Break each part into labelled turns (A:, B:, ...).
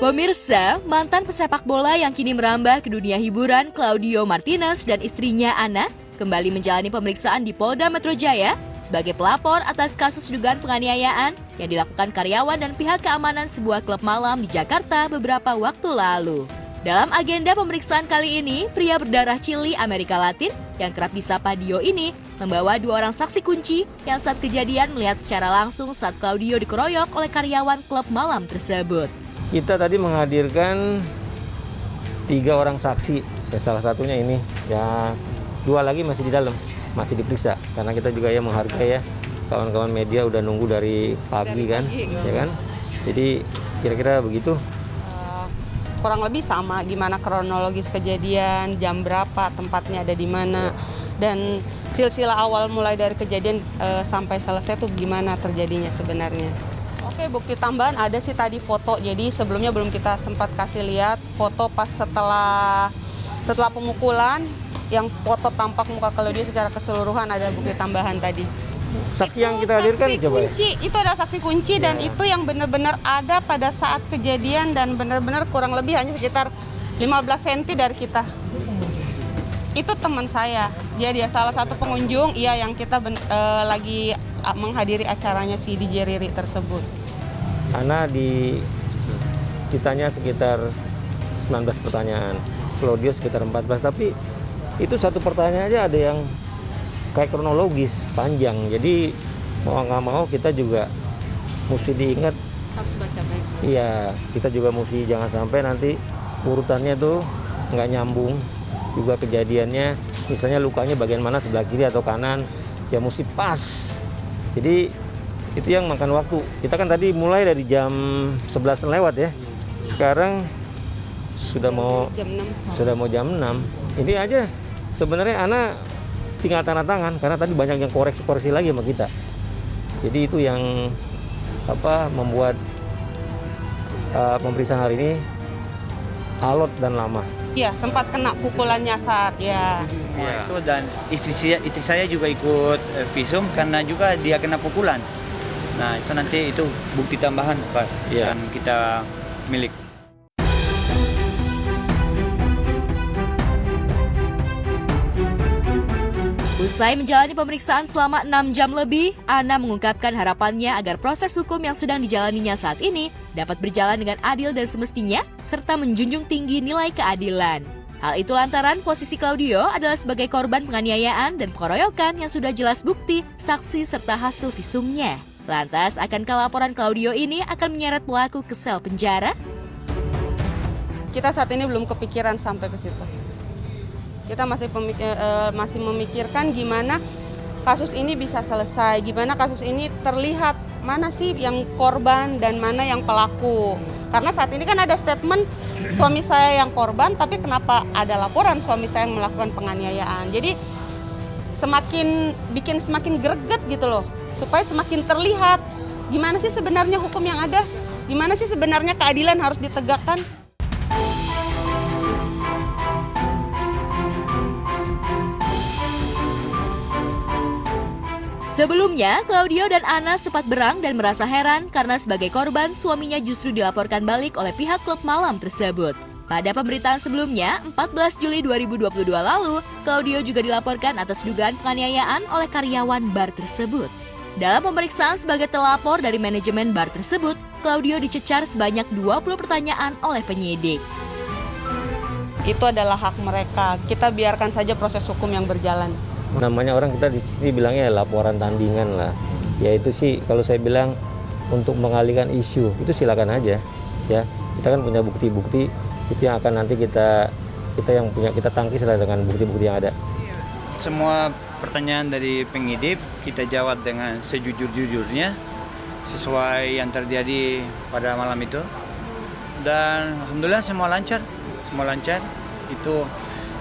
A: Pemirsa, mantan pesepak bola yang kini merambah ke dunia hiburan, Claudio Martinez dan istrinya Ana, kembali menjalani pemeriksaan di Polda Metro Jaya sebagai pelapor atas kasus dugaan penganiayaan yang dilakukan karyawan dan pihak keamanan sebuah klub malam di Jakarta beberapa waktu lalu. Dalam agenda pemeriksaan kali ini, pria berdarah Chili Amerika Latin yang kerap disapa Dio ini membawa 2 orang saksi kunci yang saat kejadian melihat secara langsung saat Claudio dikeroyok oleh karyawan klub malam tersebut.
B: Kita tadi menghadirkan 3 orang saksi, salah satunya ini, ya 2 lagi masih di dalam, masih diperiksa. Karena kita juga ya menghargai ya, kawan-kawan media udah nunggu dari pagi kan, ya kan. Jadi kira-kira begitu.
C: Kurang lebih sama, gimana kronologis kejadian, jam berapa, tempatnya ada di mana, dan silsilah awal mulai dari kejadian sampai selesai tuh gimana terjadinya sebenarnya. Oke, bukti tambahan ada sih tadi foto. Jadi sebelumnya belum kita sempat kasih lihat foto pas setelah pemukulan, yang foto tampak muka Claudio secara keseluruhan, ada bukti tambahan tadi.
B: Saksi yang kita hadirkan coba
C: kunci,
B: ya?
C: Itu adalah saksi kunci dan itu yang benar-benar ada pada saat kejadian dan benar-benar kurang lebih hanya sekitar 15 cm dari kita. Itu teman saya, dia salah satu pengunjung yang kita lagi menghadiri acaranya si DJ Riri tersebut.
B: Ana ditanya sekitar 19 pertanyaan, Claudio sekitar 14, tapi itu satu pertanyaan aja ada yang kayak kronologis panjang, jadi mau nggak mau kita juga mesti diingat.
C: Harus baca baik.
B: Iya, kita juga mesti jangan sampai nanti urutannya tuh nggak nyambung juga kejadiannya, misalnya lukanya bagian mana, sebelah kiri atau kanan, ya mesti pas. Jadi itu yang makan waktu. Kita kan tadi mulai dari jam 11 lewat ya, sekarang sudah mau jam 6. Ini aja sebenarnya Ana tinggal tanda tangan karena tadi banyak yang koreksi lagi sama kita. Jadi itu yang membuat pemeriksaan hari ini alot dan lama.
C: Iya, sempat kena pukulan nyasar ya.
D: Ya. Itu dan istri saya juga ikut visum karena juga dia kena pukulan. Nah, itu nanti itu bukti tambahan Pak yang kita milik.
A: Usai menjalani pemeriksaan selama 6 jam lebih, Ana mengungkapkan harapannya agar proses hukum yang sedang dijalaninya saat ini dapat berjalan dengan adil dan semestinya, serta menjunjung tinggi nilai keadilan. Hal itu lantaran posisi Claudio adalah sebagai korban penganiayaan dan pengeroyokan yang sudah jelas bukti, saksi, serta hasil visumnya. Lantas, akankah laporan Claudio ini akan menyeret pelaku ke sel penjara?
C: Kita saat ini belum kepikiran sampai ke situ. Kita masih memikirkan gimana kasus ini bisa selesai, gimana kasus ini terlihat mana sih yang korban dan mana yang pelaku. Karena saat ini kan ada statement suami saya yang korban, tapi kenapa ada laporan suami saya yang melakukan penganiayaan. Jadi semakin greget gitu loh, supaya semakin terlihat gimana sih sebenarnya hukum yang ada, gimana sih sebenarnya keadilan harus ditegakkan.
A: Sebelumnya, Claudio dan Ana sempat berang dan merasa heran karena sebagai korban, suaminya justru dilaporkan balik oleh pihak klub malam tersebut. Pada pemberitaan sebelumnya, 14 Juli 2022 lalu, Claudio juga dilaporkan atas dugaan penganiayaan oleh karyawan bar tersebut. Dalam pemeriksaan sebagai telapor dari manajemen bar tersebut, Claudio dicecar sebanyak 20 pertanyaan oleh penyidik.
C: Itu adalah hak mereka, kita biarkan saja proses hukum yang berjalan.
B: Namanya orang kita di sini bilangnya laporan tandingan lah. Ya itu sih kalau saya bilang untuk mengalihkan isu itu silakan aja ya. Kita kan punya bukti-bukti itu yang akan nanti kita tangkis lah dengan bukti-bukti yang ada.
D: Semua pertanyaan dari penyidik kita jawab dengan sejujur-jujurnya sesuai yang terjadi pada malam itu. Dan alhamdulillah semua lancar. Itu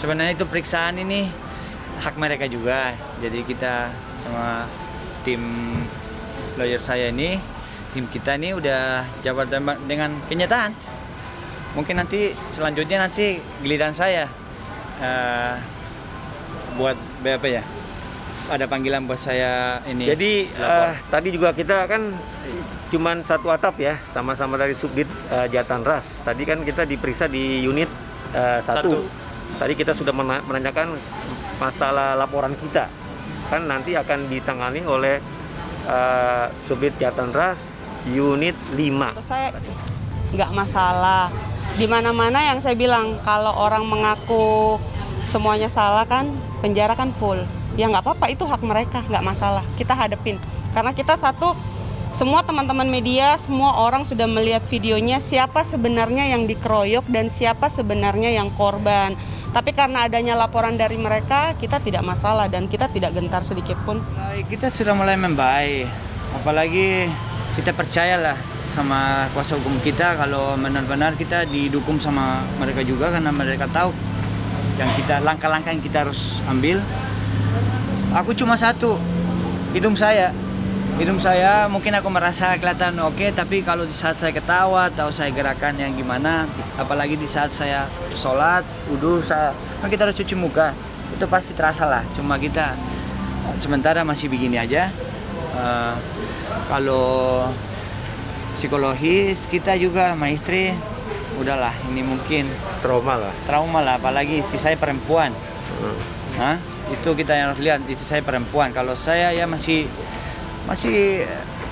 D: sebenarnya itu periksaan ini hak mereka juga. Jadi kita sama tim lawyer saya ini, tim kita ini udah jawab dengan kenyataan. Mungkin nanti selanjutnya giliran saya buat ada panggilan buat saya ini.
B: Jadi tadi juga kita kan cuman satu atap ya, sama-sama dari Subdit Jatanras. Tadi kan kita diperiksa di unit 1. Tadi kita sudah menanyakan masalah laporan kita. Kan nanti akan ditangani oleh Subdit Jatanras unit 5.
C: Saya nggak masalah. Di mana-mana yang saya bilang, kalau orang mengaku semuanya salah kan, penjara kan full. Ya nggak apa-apa, itu hak mereka, nggak masalah. Kita hadepin. Karena kita satu, semua teman-teman media, semua orang sudah melihat videonya, siapa sebenarnya yang dikeroyok dan siapa sebenarnya yang korban. Tapi karena adanya laporan dari mereka, kita tidak masalah dan kita tidak gentar sedikit pun.
D: Kita sudah mulai membaik, apalagi kita percayalah sama kuasa hukum kita kalau benar-benar kita didukung sama mereka juga, karena mereka tahu yang kita langkah-langkah yang kita harus ambil. Aku cuma satu, hidung saya mungkin aku merasa kelihatan oke, tapi kalau di saat saya ketawa atau saya gerakan yang gimana, apalagi di saat saya sholat, wudhu, kan kita harus cuci muka, itu pasti terasa lah. Cuma kita sementara masih begini aja. Kalau psikologis kita juga sama istri, udahlah ini mungkin trauma lah, apalagi istri saya perempuan. Itu kita yang harus lihat, istri saya perempuan. Kalau saya ya masih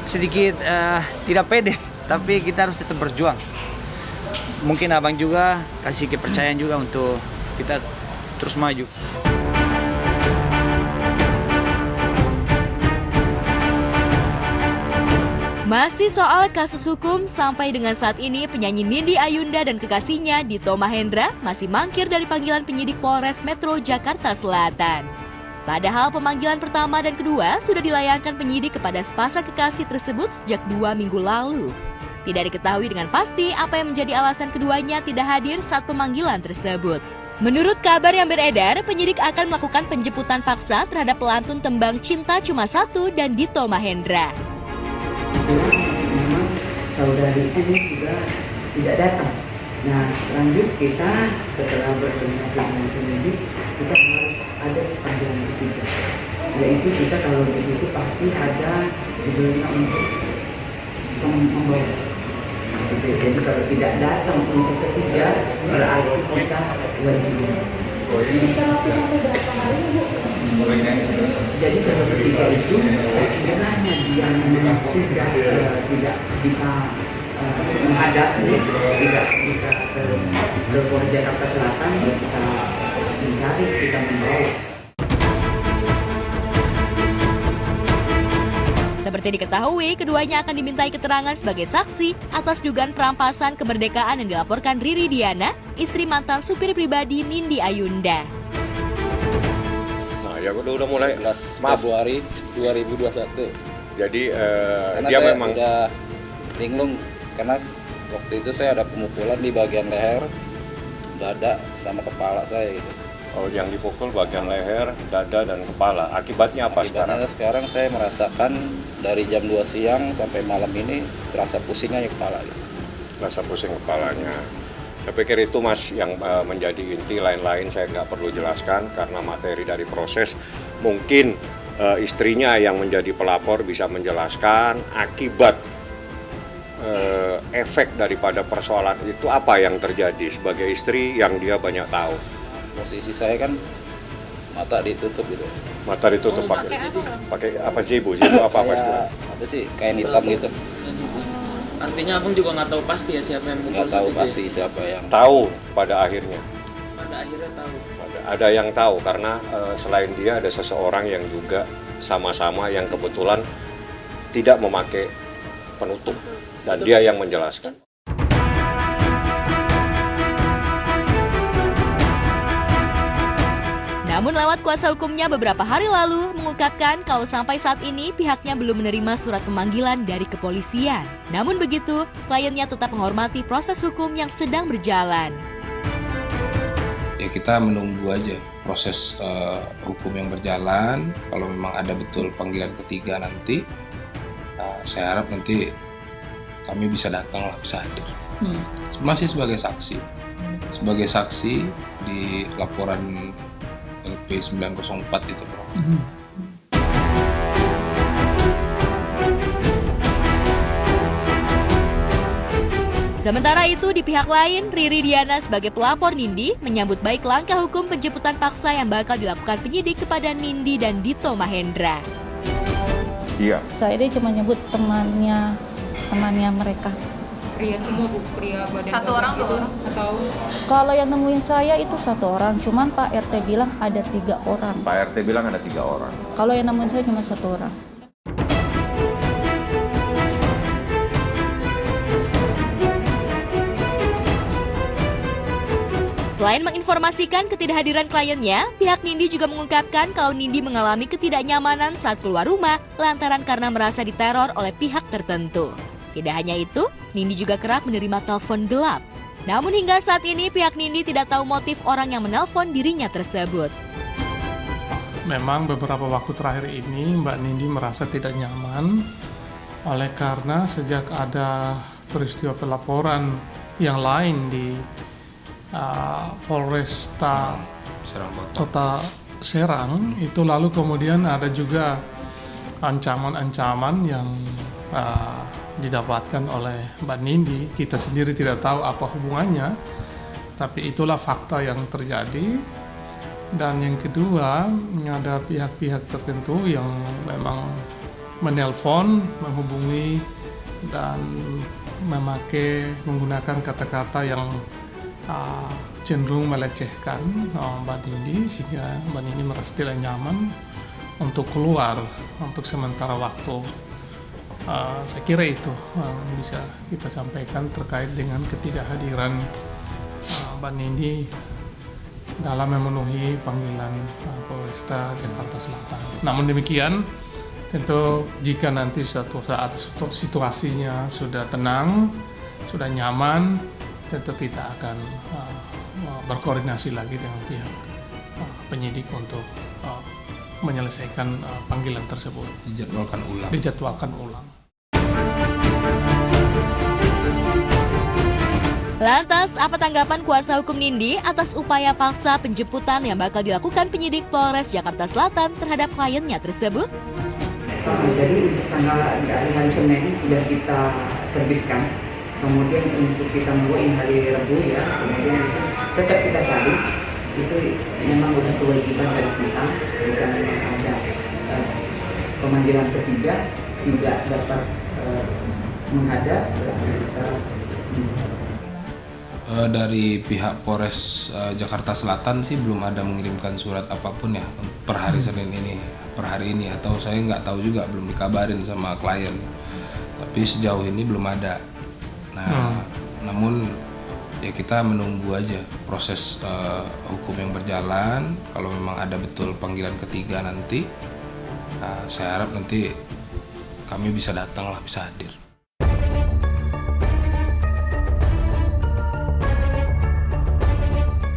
D: sedikit tidak pede, tapi kita harus tetap berjuang. Mungkin abang juga kasih kepercayaan juga untuk kita terus maju.
A: Masih soal kasus hukum, sampai dengan saat ini penyanyi Nindi Ayunda dan kekasihnya Dito Mahendra masih mangkir dari panggilan penyidik Polres Metro Jakarta Selatan. Padahal pemanggilan pertama dan kedua sudah dilayangkan penyidik kepada sepasang kekasih tersebut sejak 2 minggu lalu. Tidak diketahui dengan pasti apa yang menjadi alasan keduanya tidak hadir saat pemanggilan tersebut. Menurut kabar yang beredar, penyidik akan melakukan penjemputan paksa terhadap pelantun tembang Cinta Cuma Satu dan Dito Mahendra.
E: Memang saudari N juga tidak datang. Nah, lanjut kita setelah berkoordinasi dengan penyidik, kita harus ada panggilan ketiga. Yaitu kita kalau di situ pasti ada judulnya untuk membawa. Jadi kalau tidak datang untuk ketiga, berarti kita wajib. Jadi kalau ketiga itu sekiranya dia memang tidak bisa menghadap, tidak bisa ke Polres Jakarta Selatan, ya kita mencari, kita membawa.
A: Seperti diketahui, keduanya akan dimintai keterangan sebagai saksi atas dugaan perampasan kemerdekaan yang dilaporkan Riri Diana, istri mantan supir pribadi Nindi Ayunda.
F: Nah, ya udah mulai
G: 11 Februari 2021.
F: Jadi
G: Karena
F: dia
G: saya
F: memang
G: udah linglung karena waktu itu saya ada pemukulan di bagian leher, dada sama kepala saya gitu.
F: yang dipukul bagian leher, dada dan kepala. Akibatnya apa
G: Akibatnya sekarang saya merasakan dari jam 2 siang sampai malam ini terasa pusingnya di kepala gitu.
F: Rasa pusing kepalanya. Saya pikir itu Mas yang menjadi inti, lain-lain saya nggak perlu jelaskan karena materi dari proses. Mungkin istrinya yang menjadi pelapor bisa menjelaskan akibat efek daripada persoalan itu apa yang terjadi sebagai istri yang dia banyak tahu.
G: Posisi saya kan mata ditutup gitu.
F: Mata ditutup pakai apa sih Ibu? Apa istilahnya?
G: Apa sih kain hitam gitu.
H: Artinya abang juga nggak tahu pasti ya siapa yang mukul.
G: Nggak tahu
H: gitu
G: pasti
H: ya?
G: siapa yang
F: Tahu pada akhirnya.
H: Pada akhirnya tahu.
F: Ada yang tahu karena selain dia ada seseorang yang juga sama-sama yang kebetulan tidak memakai penutup dan dia yang menjelaskan.
A: Namun lewat kuasa hukumnya beberapa hari lalu mengungkapkan kalau sampai saat ini pihaknya belum menerima surat pemanggilan dari kepolisian. Namun begitu, kliennya tetap menghormati proses hukum yang sedang berjalan.
I: Ya kita menunggu aja proses hukum yang berjalan. Kalau memang ada betul panggilan ketiga nanti, saya harap nanti kami bisa datang lah, bisa hadir. Masih sebagai saksi. Sebagai saksi di laporan LP 904 itu, Bro.
A: Sementara itu, di pihak lain, Riri Diana sebagai pelapor Nindi menyambut baik langkah hukum penjemputan paksa yang bakal dilakukan penyidik kepada Nindi dan Dito Mahendra.
J: Iya.
K: Saya dia cuma nyebut temannya mereka.
L: Pria semua, Bu? Pria badan
C: Satu orang
L: gitu? Atau
K: Kalau yang nemuin saya itu 1 orang, cuman Pak RT bilang ada 3 orang.
J: Pak RT bilang ada 3 orang.
K: Kalau yang nemuin saya cuma 1 orang.
A: Selain menginformasikan ketidakhadiran kliennya, pihak Nindi juga mengungkapkan kalau Nindi mengalami ketidaknyamanan saat keluar rumah lantaran karena merasa diteror oleh pihak tertentu. Tidak hanya itu, Nindi juga kerap menerima telepon gelap. Namun hingga saat ini pihak Nindi tidak tahu motif orang yang menelpon dirinya tersebut.
M: Memang beberapa waktu terakhir ini Mbak Nindi merasa tidak nyaman oleh karena sejak ada peristiwa pelaporan yang lain di Polresta Kota Serang itu, lalu kemudian ada juga ancaman-ancaman yang didapatkan oleh Mbak Nindi. Kita sendiri tidak tahu apa hubungannya, tapi itulah fakta yang terjadi. Dan yang kedua, ada pihak-pihak tertentu yang memang menelpon, menghubungi dan menggunakan kata-kata yang cenderung melecehkan Mbak Nindi, sehingga Mbak Nindi merasa tidak nyaman untuk keluar untuk sementara waktu. Saya kira itu bisa kita sampaikan terkait dengan ketidakhadiran Mbak Nindi dalam memenuhi panggilan Polresta Jakarta Selatan. Namun demikian, tentu jika nanti suatu saat situasinya sudah tenang, sudah nyaman, tentu kita akan berkoordinasi lagi dengan pihak penyidik untuk menyelesaikan panggilan tersebut. Dijadwalkan ulang.
A: Lantas, apa tanggapan kuasa hukum Nindi atas upaya paksa penjemputan yang bakal dilakukan penyidik Polres Jakarta Selatan terhadap kliennya tersebut?
E: Jadi untuk tanggal hari Senin sudah kita terbitkan. Kemudian untuk kita mulai hari Rabu ya, kemudian itu tetap kita cari. Itu memang udah kewajiban dari kita, jika memang ada pemanggilan ketiga tidak dapat menghadap, berarti kita
I: dari pihak Polres Jakarta Selatan sih belum ada mengirimkan surat apapun ya per hari Senin ini, per hari ini, atau saya nggak tahu juga, belum dikabarin sama klien. Tapi sejauh ini belum ada. Nah, namun ya kita menunggu aja proses hukum yang berjalan. Kalau memang ada betul panggilan ketiga nanti, saya harap nanti kami bisa datang lah, bisa hadir.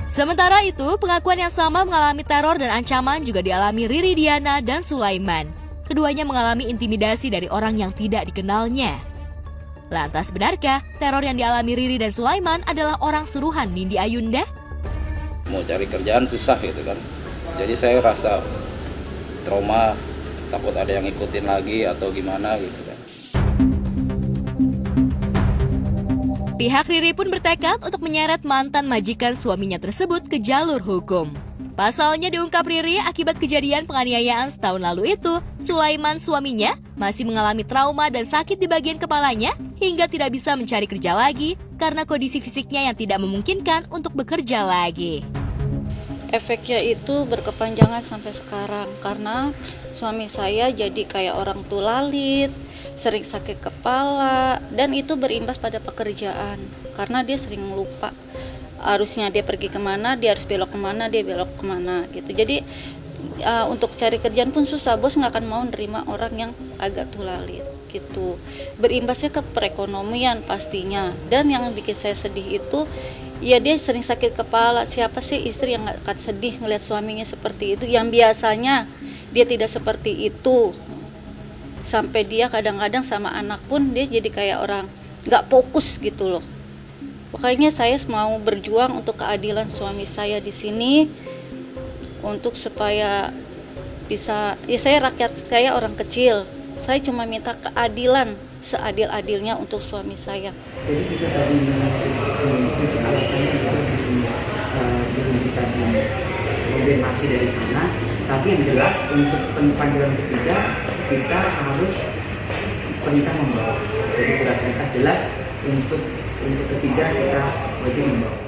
A: Sementara itu, pengakuan yang sama mengalami teror dan ancaman juga dialami Riri Diana dan Sulaiman. Keduanya mengalami intimidasi dari orang yang tidak dikenalnya. Lantas benarkah teror yang dialami Riri dan Sulaiman adalah orang suruhan Nindi Ayunda?
G: Mau cari kerjaan susah gitu kan. Jadi saya rasa trauma, takut ada yang ngikutin lagi atau gimana gitu kan.
A: Pihak Riri pun bertekad untuk menyeret mantan majikan suaminya tersebut ke jalur hukum. Pasalnya diungkap Riri, akibat kejadian penganiayaan setahun lalu itu, Sulaiman suaminya masih mengalami trauma dan sakit di bagian kepalanya hingga tidak bisa mencari kerja lagi karena kondisi fisiknya yang tidak memungkinkan untuk bekerja lagi.
K: Efeknya itu berkepanjangan sampai sekarang karena suami saya jadi kayak orang tulalit, sering sakit kepala, dan itu berimbas pada pekerjaan karena dia sering lupa. Harusnya dia pergi kemana, dia harus belok kemana, dia belok kemana gitu. Jadi untuk cari kerjaan pun susah, bos nggak akan mau nerima orang yang agak tulalit gitu. Berimbasnya ke perekonomian pastinya. Dan yang bikin saya sedih itu, ya dia sering sakit kepala. Siapa sih istri yang nggak akan sedih ngelihat suaminya seperti itu? Yang biasanya dia tidak seperti itu. Sampai dia kadang-kadang sama anak pun dia jadi kayak orang nggak fokus gitu loh. Makanya saya mau berjuang untuk keadilan suami saya di sini, untuk supaya bisa, ya saya rakyat, saya orang kecil, saya cuma minta keadilan seadil-adilnya untuk suami saya.
E: Jadi kita tadi untuk alasannya juga belum bisa dikonfirmasi dari sana, tapi yang jelas untuk panggilan ketiga kita harus perintah membawa. Jadi surat perintah jelas untuk ketiga kita wajib membawa.